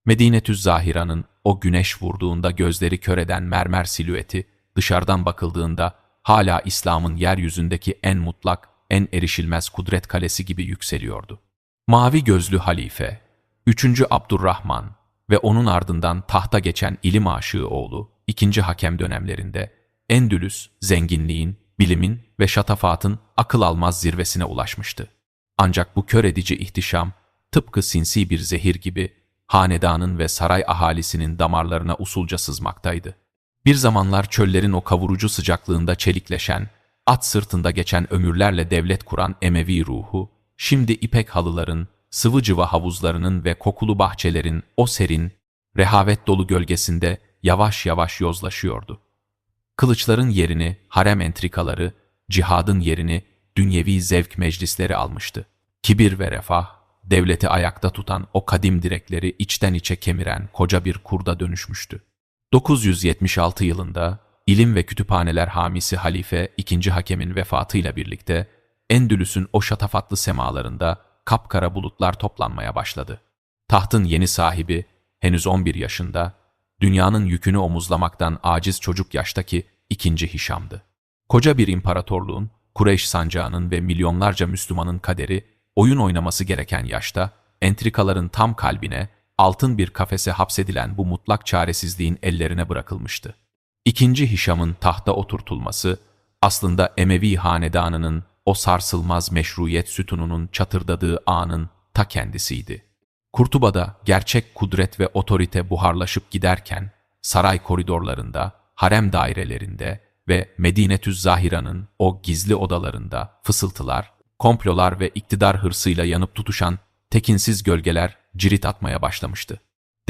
Medinetüz Zahira'nın o güneş vurduğunda gözleri kör eden mermer silüeti, dışarıdan bakıldığında hala İslam'ın yeryüzündeki en mutlak, en erişilmez kudret kalesi gibi yükseliyordu. Mavi gözlü halife, 3. Abdurrahman ve onun ardından tahta geçen ilim aşığı oğlu, 2. Hakem dönemlerinde Endülüs, zenginliğin, bilimin ve şatafatın akıl almaz zirvesine ulaşmıştı. Ancak bu kör edici ihtişam, tıpkı sinsi bir zehir gibi, hanedanın ve saray ahalisinin damarlarına usulca sızmaktaydı. Bir zamanlar çöllerin o kavurucu sıcaklığında çelikleşen, at sırtında geçen ömürlerle devlet kuran Emevi ruhu, şimdi ipek halıların, sıvı cıva havuzlarının ve kokulu bahçelerin o serin, rehavet dolu gölgesinde yavaş yavaş yozlaşıyordu. Kılıçların yerini harem entrikaları, cihadın yerini dünyevi zevk meclisleri almıştı. Kibir ve refah, devleti ayakta tutan o kadim direkleri içten içe kemiren koca bir kurda dönüşmüştü. 976 yılında ilim ve kütüphaneler hamisi Halife II. Hakem'in vefatıyla birlikte Endülüs'ün o şatafatlı semalarında kapkara bulutlar toplanmaya başladı. Tahtın yeni sahibi henüz 11 yaşında, dünyanın yükünü omuzlamaktan aciz çocuk yaştaki 2. Hişam'dı. Koca bir imparatorluğun, Kureyş sancağının ve milyonlarca Müslümanın kaderi, oyun oynaması gereken yaşta, entrikaların tam kalbine, altın bir kafese hapsedilen bu mutlak çaresizliğin ellerine bırakılmıştı. 2. Hişam'ın tahta oturtulması, aslında Emevi hanedanının o sarsılmaz meşruiyet sütununun çatırdadığı anın ta kendisiydi. Kurtuba'da gerçek kudret ve otorite buharlaşıp giderken, saray koridorlarında, harem dairelerinde ve Medinetüz Zahira'nın o gizli odalarında fısıltılar, komplolar ve iktidar hırsıyla yanıp tutuşan tekinsiz gölgeler cirit atmaya başlamıştı.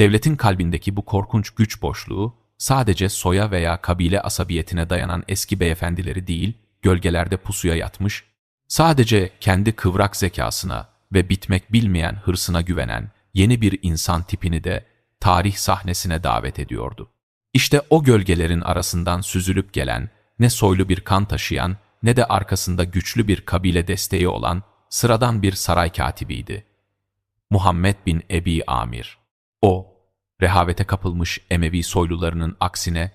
Devletin kalbindeki bu korkunç güç boşluğu, sadece soya veya kabile asabiyetine dayanan eski beyefendileri değil, gölgelerde pusuya yatmış, sadece kendi kıvrak zekasına ve bitmek bilmeyen hırsına güvenen yeni bir insan tipini de tarih sahnesine davet ediyordu. İşte o gölgelerin arasından süzülüp gelen, ne soylu bir kan taşıyan, ne de arkasında güçlü bir kabile desteği olan sıradan bir saray katibiydi. Muhammed bin Ebi Amir. O, rehavete kapılmış Emevi soylularının aksine,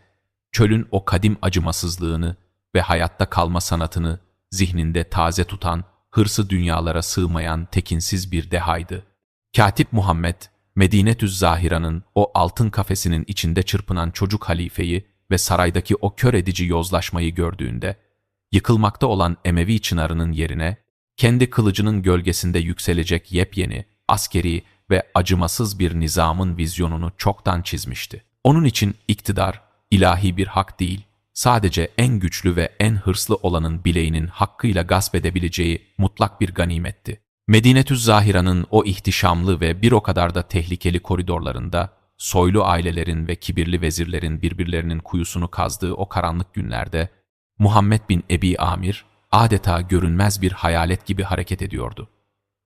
çölün o kadim acımasızlığını ve hayatta kalma sanatını zihninde taze tutan, hırsı dünyalara sığmayan tekinsiz bir dehaydı. Katip Muhammed, Medinetüz Zahira'nın o altın kafesinin içinde çırpınan çocuk halifeyi ve saraydaki o kör edici yozlaşmayı gördüğünde, yıkılmakta olan Emevi çınarının yerine, kendi kılıcının gölgesinde yükselecek yepyeni, askeri ve acımasız bir nizamın vizyonunu çoktan çizmişti. Onun için iktidar, ilahi bir hak değil, sadece en güçlü ve en hırslı olanın bileğinin hakkıyla gasp edebileceği mutlak bir ganimetti. Medinetüz Zahira'nın o ihtişamlı ve bir o kadar da tehlikeli koridorlarında, soylu ailelerin ve kibirli vezirlerin birbirlerinin kuyusunu kazdığı o karanlık günlerde, Muhammed bin Ebi Amir adeta görünmez bir hayalet gibi hareket ediyordu.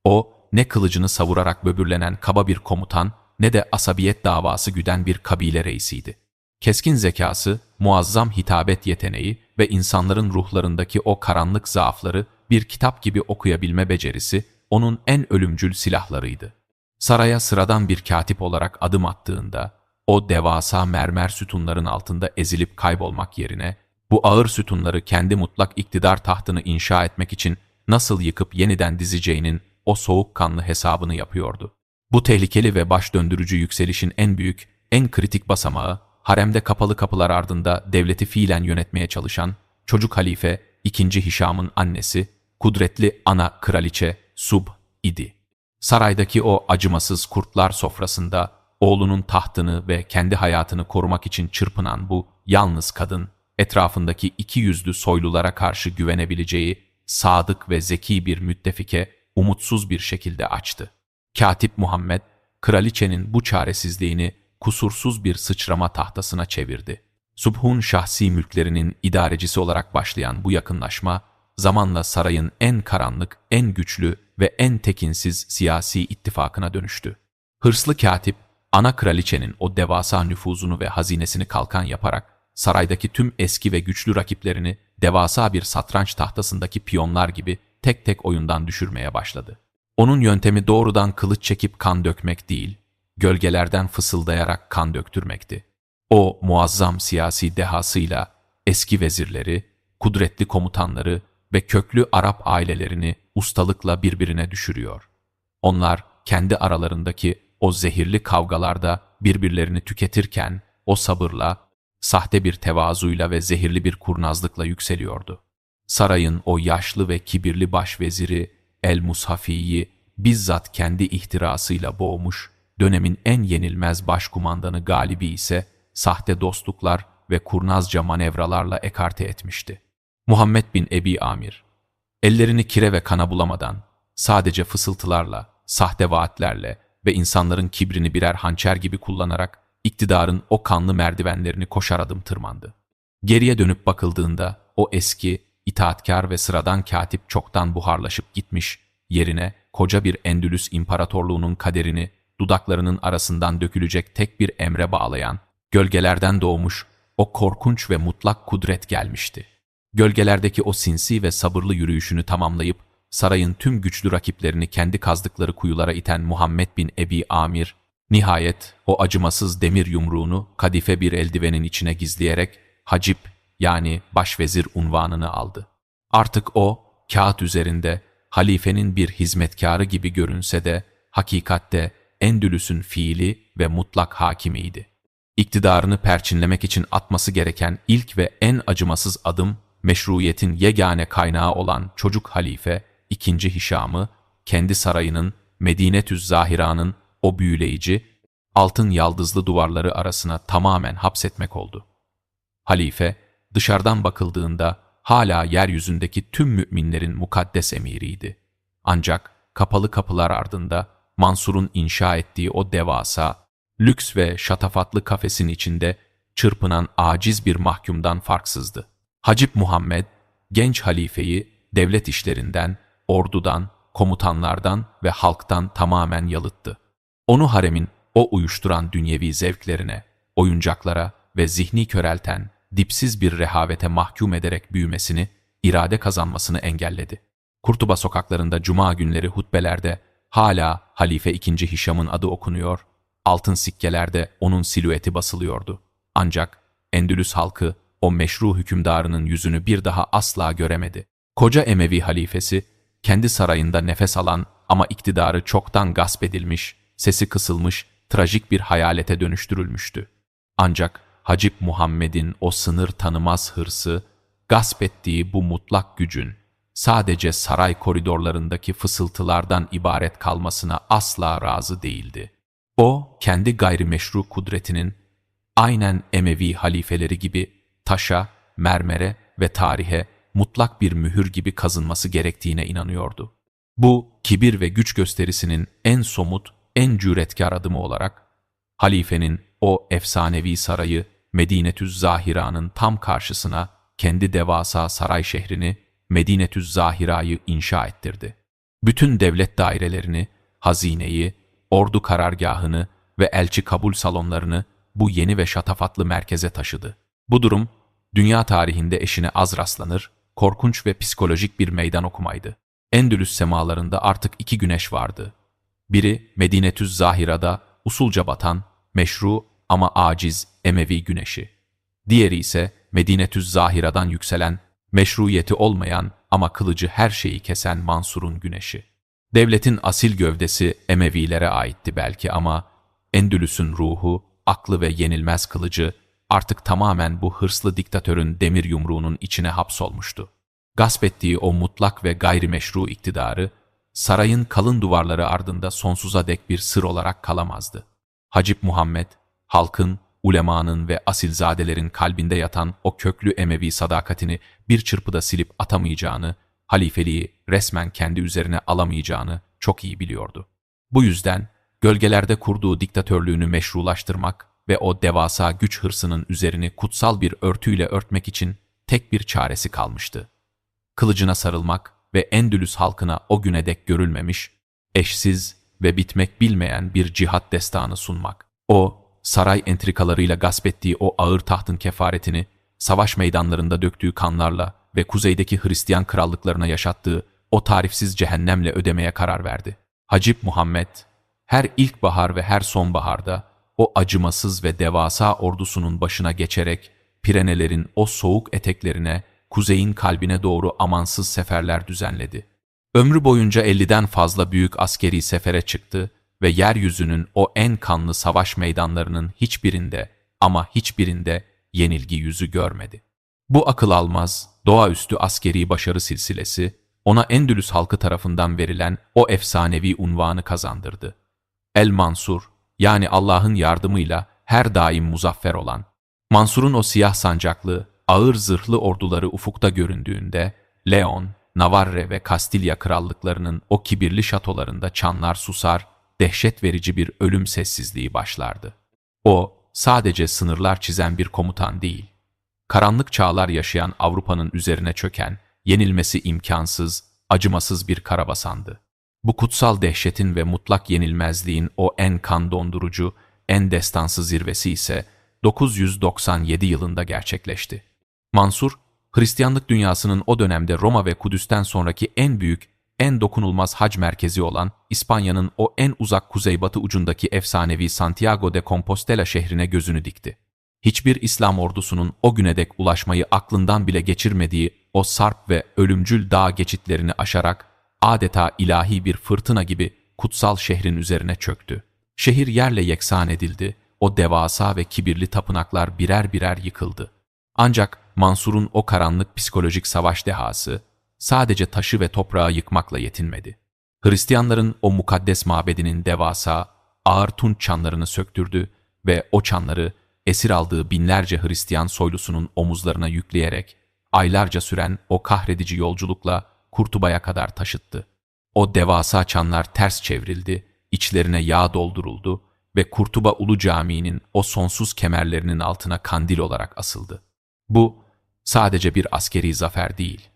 O, ne kılıcını savurarak böbürlenen kaba bir komutan, ne de asabiyet davası güden bir kabile reisiydi. Keskin zekası, muazzam hitabet yeteneği ve insanların ruhlarındaki o karanlık zaafları bir kitap gibi okuyabilme becerisi, onun en ölümcül silahlarıydı. Saraya sıradan bir katip olarak adım attığında, o devasa mermer sütunların altında ezilip kaybolmak yerine, bu ağır sütunları kendi mutlak iktidar tahtını inşa etmek için nasıl yıkıp yeniden dizeceğinin o soğukkanlı hesabını yapıyordu. Bu tehlikeli ve baş döndürücü yükselişin en büyük, en kritik basamağı, haremde kapalı kapılar ardında devleti fiilen yönetmeye çalışan çocuk halife II. Hişam'ın annesi, kudretli ana kraliçe Sub idi. Saraydaki o acımasız kurtlar sofrasında oğlunun tahtını ve kendi hayatını korumak için çırpınan bu yalnız kadın, etrafındaki iki yüzlü soylulara karşı güvenebileceği sadık ve zeki bir müttefike umutsuz bir şekilde açtı. Katip Muhammed, kraliçenin bu çaresizliğini kusursuz bir sıçrama tahtasına çevirdi. Subh'un şahsi mülklerinin idarecisi olarak başlayan bu yakınlaşma, zamanla sarayın en karanlık, en güçlü ve en tekinsiz siyasi ittifakına dönüştü. Hırslı katip, ana kraliçenin o devasa nüfuzunu ve hazinesini kalkan yaparak, saraydaki tüm eski ve güçlü rakiplerini devasa bir satranç tahtasındaki piyonlar gibi tek tek oyundan düşürmeye başladı. Onun yöntemi doğrudan kılıç çekip kan dökmek değil, gölgelerden fısıldayarak kan döktürmekti. O muazzam siyasi dehasıyla eski vezirleri, kudretli komutanları ve köklü Arap ailelerini ustalıkla birbirine düşürüyor. Onlar kendi aralarındaki o zehirli kavgalarda birbirlerini tüketirken o sabırla, sahte bir tevazuyla ve zehirli bir kurnazlıkla yükseliyordu. Sarayın o yaşlı ve kibirli başveziri El-Mushafi'yi bizzat kendi ihtirasıyla boğmuş, dönemin en yenilmez başkumandanı Galibi ise sahte dostluklar ve kurnazca manevralarla ekarte etmişti. Muhammed bin Ebi Amir, ellerini kire ve kana bulamadan, sadece fısıltılarla, sahte vaatlerle ve insanların kibrini birer hançer gibi kullanarak iktidarın o kanlı merdivenlerini koşar adım tırmandı. Geriye dönüp bakıldığında o eski, itaatkar ve sıradan katip çoktan buharlaşıp gitmiş, yerine koca bir Endülüs imparatorluğunun kaderini dudaklarının arasından dökülecek tek bir emre bağlayan, gölgelerden doğmuş o korkunç ve mutlak kudret gelmişti. Gölgelerdeki o sinsi ve sabırlı yürüyüşünü tamamlayıp, sarayın tüm güçlü rakiplerini kendi kazdıkları kuyulara iten Muhammed bin Ebi Amir, nihayet o acımasız demir yumruğunu kadife bir eldivenin içine gizleyerek Hacip yani başvezir unvanını aldı. Artık o, kağıt üzerinde halifenin bir hizmetkarı gibi görünse de, hakikatte Endülüs'ün fiili ve mutlak hakimiydi. İktidarını perçinlemek için atması gereken ilk ve en acımasız adım, meşruiyetin yegane kaynağı olan çocuk halife, II. Hişam'ı, kendi sarayının, Medinetüz Zahira'nın o büyüleyici, altın yaldızlı duvarları arasına tamamen hapsetmek oldu. Halife, dışarıdan bakıldığında hala yeryüzündeki tüm müminlerin mukaddes emiriydi. Ancak kapalı kapılar ardında Mansur'un inşa ettiği o devasa, lüks ve şatafatlı kafesin içinde çırpınan aciz bir mahkumdan farksızdı. Hacip Muhammed, genç halifeyi devlet işlerinden, ordudan, komutanlardan ve halktan tamamen yalıttı. Onu haremin o uyuşturan dünyevi zevklerine, oyuncaklara ve zihni körelten dipsiz bir rehavete mahkum ederek büyümesini, irade kazanmasını engelledi. Kurtuba sokaklarında cuma günleri hutbelerde hala Halife II. Hişam'ın adı okunuyor, altın sikkelerde onun silüeti basılıyordu. Ancak Endülüs halkı o meşru hükümdarının yüzünü bir daha asla göremedi. Koca Emevi halifesi, kendi sarayında nefes alan ama iktidarı çoktan gasp edilmiş, sesi kısılmış, trajik bir hayalete dönüştürülmüştü. Ancak Hacip Muhammed'in o sınır tanımaz hırsı, gasp ettiği bu mutlak gücün sadece saray koridorlarındaki fısıltılardan ibaret kalmasına asla razı değildi. O, kendi gayrimeşru kudretinin aynen Emevi halifeleri gibi taşa, mermere ve tarihe mutlak bir mühür gibi kazınması gerektiğine inanıyordu. Bu, kibir ve güç gösterisinin en somut, en cüretkar adımı olarak, halifenin o efsanevi sarayı Medinetüz Zahira'nın tam karşısına kendi devasa saray şehrini Medinetüz Zahira'yı inşa ettirdi. Bütün devlet dairelerini, hazineyi, ordu karargahını ve elçi kabul salonlarını bu yeni ve şatafatlı merkeze taşıdı. Bu durum, dünya tarihinde eşine az rastlanır, korkunç ve psikolojik bir meydan okumaydı. Endülüs semalarında artık iki güneş vardı. Biri Medinetüz Zahira'da usulca batan, meşru ama aciz Emevi güneşi. Diğeri ise Medinetüz Zahira'dan yükselen, meşruiyeti olmayan ama kılıcı her şeyi kesen Mansur'un güneşi. Devletin asil gövdesi Emevilere aitti belki ama Endülüs'ün ruhu, aklı ve yenilmez kılıcı artık tamamen bu hırslı diktatörün demir yumruğunun içine hapsolmuştu. Gasp ettiği o mutlak ve gayrimeşru iktidarı, sarayın kalın duvarları ardında sonsuza dek bir sır olarak kalamazdı. Hacip Muhammed, halkın, ulemanın ve asilzadelerin kalbinde yatan o köklü Emevi sadakatini bir çırpıda silip atamayacağını, halifeliği resmen kendi üzerine alamayacağını çok iyi biliyordu. Bu yüzden gölgelerde kurduğu diktatörlüğünü meşrulaştırmak ve o devasa güç hırsının üzerini kutsal bir örtüyle örtmek için tek bir çaresi kalmıştı. Kılıcına sarılmak ve Endülüs halkına o güne dek görülmemiş, eşsiz ve bitmek bilmeyen bir cihat destanı sunmak. O, saray entrikalarıyla gasp ettiği o ağır tahtın kefaretini, savaş meydanlarında döktüğü kanlarla ve kuzeydeki Hristiyan krallıklarına yaşattığı o tarifsiz cehennemle ödemeye karar verdi. Hacip Muhammed, her ilkbahar ve her sonbaharda o acımasız ve devasa ordusunun başına geçerek Pirenelerin o soğuk eteklerine, kuzeyin kalbine doğru amansız seferler düzenledi. Ömrü boyunca 50'den fazla büyük askeri sefere çıktı ve yeryüzünün o en kanlı savaş meydanlarının hiçbirinde ama hiçbirinde yenilgi yüzü görmedi. Bu akıl almaz, doğaüstü askeri başarı silsilesi, ona Endülüs halkı tarafından verilen o efsanevi unvanı kazandırdı. El-Mansur, yani Allah'ın yardımıyla her daim muzaffer olan, Mansur'un o siyah sancaklı, ağır zırhlı orduları ufukta göründüğünde, Leon, Navarre ve Kastilya krallıklarının o kibirli şatolarında çanlar susar, dehşet verici bir ölüm sessizliği başlardı. O, sadece sınırlar çizen bir komutan değil, karanlık çağlar yaşayan Avrupa'nın üzerine çöken, yenilmesi imkansız, acımasız bir karabasandı. Bu kutsal dehşetin ve mutlak yenilmezliğin o en kan dondurucu, en destansı zirvesi ise 997 yılında gerçekleşti. Mansur, Hristiyanlık dünyasının o dönemde Roma ve Kudüs'ten sonraki en büyük, en dokunulmaz hac merkezi olan İspanya'nın o en uzak kuzeybatı ucundaki efsanevi Santiago de Compostela şehrine gözünü dikti. Hiçbir İslam ordusunun o güne dek ulaşmayı aklından bile geçirmediği o sarp ve ölümcül dağ geçitlerini aşarak adeta ilahi bir fırtına gibi kutsal şehrin üzerine çöktü. Şehir yerle yeksan edildi, o devasa ve kibirli tapınaklar birer birer yıkıldı. Ancak Mansur'un o karanlık psikolojik savaş dehası sadece taşı ve toprağı yıkmakla yetinmedi. Hristiyanların o mukaddes mabedinin devasa, ağır tunç çanlarını söktürdü ve o çanları esir aldığı binlerce Hristiyan soylusunun omuzlarına yükleyerek aylarca süren o kahredici yolculukla Kurtuba'ya kadar taşıttı. O devasa çanlar ters çevrildi, içlerine yağ dolduruldu ve Kurtuba Ulu Camii'nin o sonsuz kemerlerinin altına kandil olarak asıldı. Bu sadece bir askeri zafer değil.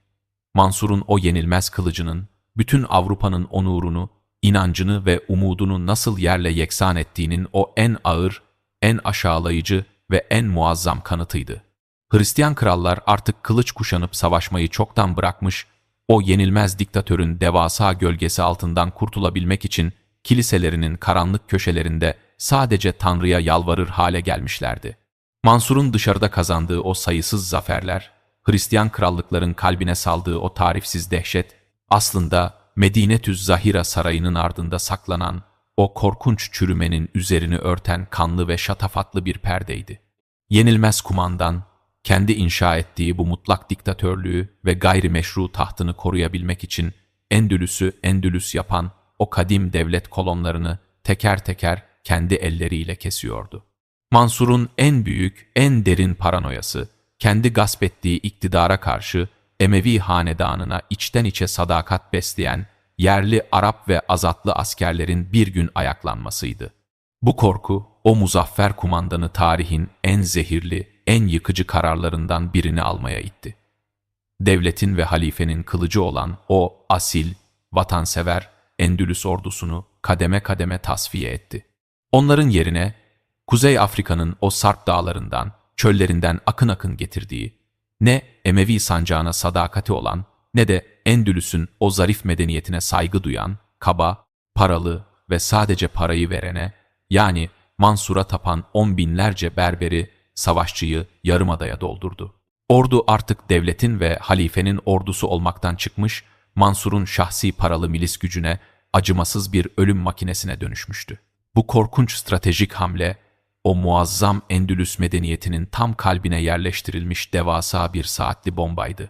Mansur'un o yenilmez kılıcının bütün Avrupa'nın onurunu, inancını ve umudunu nasıl yerle yeksan ettiğinin o en ağır, en aşağılayıcı ve en muazzam kanıtıydı. Hristiyan krallar artık kılıç kuşanıp savaşmayı çoktan bırakmış, o yenilmez diktatörün devasa gölgesi altından kurtulabilmek için kiliselerinin karanlık köşelerinde sadece Tanrı'ya yalvarır hale gelmişlerdi. Mansur'un dışarıda kazandığı o sayısız zaferler, Hristiyan krallıkların kalbine saldığı o tarifsiz dehşet, aslında Medinetüz Zahira sarayının ardında saklanan o korkunç çürümenin üzerini örten kanlı ve şatafatlı bir perdeydi. Yenilmez kumandan, kendi inşa ettiği bu mutlak diktatörlüğü ve gayrimeşru tahtını koruyabilmek için Endülüs'ü Endülüs yapan o kadim devlet kolonlarını teker teker kendi elleriyle kesiyordu. Mansur'un en büyük, en derin paranoyası, kendi gasp ettiği iktidara karşı Emevi hanedanına içten içe sadakat besleyen yerli Arap ve azatlı askerlerin bir gün ayaklanmasıydı. Bu korku, o muzaffer kumandanı tarihin en zehirli, en yıkıcı kararlarından birini almaya itti. Devletin ve halifenin kılıcı olan o asil, vatansever Endülüs ordusunu kademe kademe tasfiye etti. Onların yerine Kuzey Afrika'nın o Sarp dağlarından, çöllerinden akın akın getirdiği, ne Emevi sancağına sadakati olan ne de Endülüs'ün o zarif medeniyetine saygı duyan, kaba, paralı ve sadece parayı verene, yani Mansur'a tapan 10 binlerce berberi, savaşçıyı yarımadaya doldurdu. Ordu artık devletin ve halifenin ordusu olmaktan çıkmış, Mansur'un şahsi paralı milis gücüne, acımasız bir ölüm makinesine dönüşmüştü. Bu korkunç stratejik hamle, o muazzam Endülüs medeniyetinin tam kalbine yerleştirilmiş devasa bir saatli bombaydı.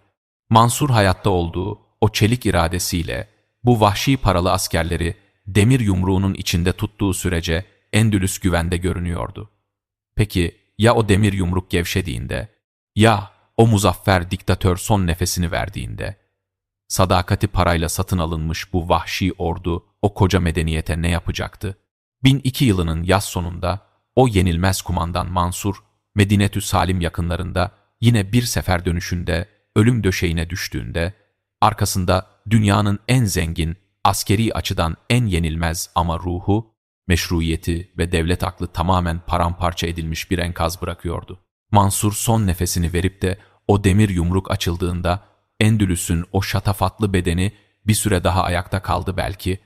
Mansur hayatta olduğu o çelik iradesiyle bu vahşi paralı askerleri demir yumruğunun içinde tuttuğu sürece Endülüs güvende görünüyordu. Peki ya o demir yumruk gevşediğinde, ya o muzaffer diktatör son nefesini verdiğinde, sadakati parayla satın alınmış bu vahşi ordu o koca medeniyete ne yapacaktı? 1002 yılının yaz sonunda o yenilmez kumandan Mansur, Medinetü Salim yakınlarında yine bir sefer dönüşünde ölüm döşeğine düştüğünde, arkasında dünyanın en zengin, askeri açıdan en yenilmez ama ruhu, meşruiyeti ve devlet aklı tamamen paramparça edilmiş bir enkaz bırakıyordu. Mansur son nefesini verip de o demir yumruk açıldığında Endülüs'ün o şatafatlı bedeni bir süre daha ayakta kaldı belki,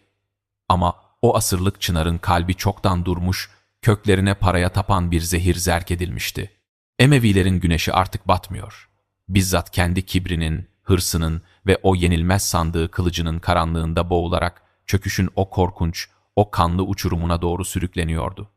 ama o asırlık çınarın kalbi çoktan durmuş, köklerine paraya tapan bir zehir zerk edilmişti. Emevilerin güneşi artık batmıyor. Bizzat kendi kibrinin, hırsının ve o yenilmez sandığı kılıcının karanlığında boğularak çöküşün o korkunç, o kanlı uçurumuna doğru sürükleniyordu.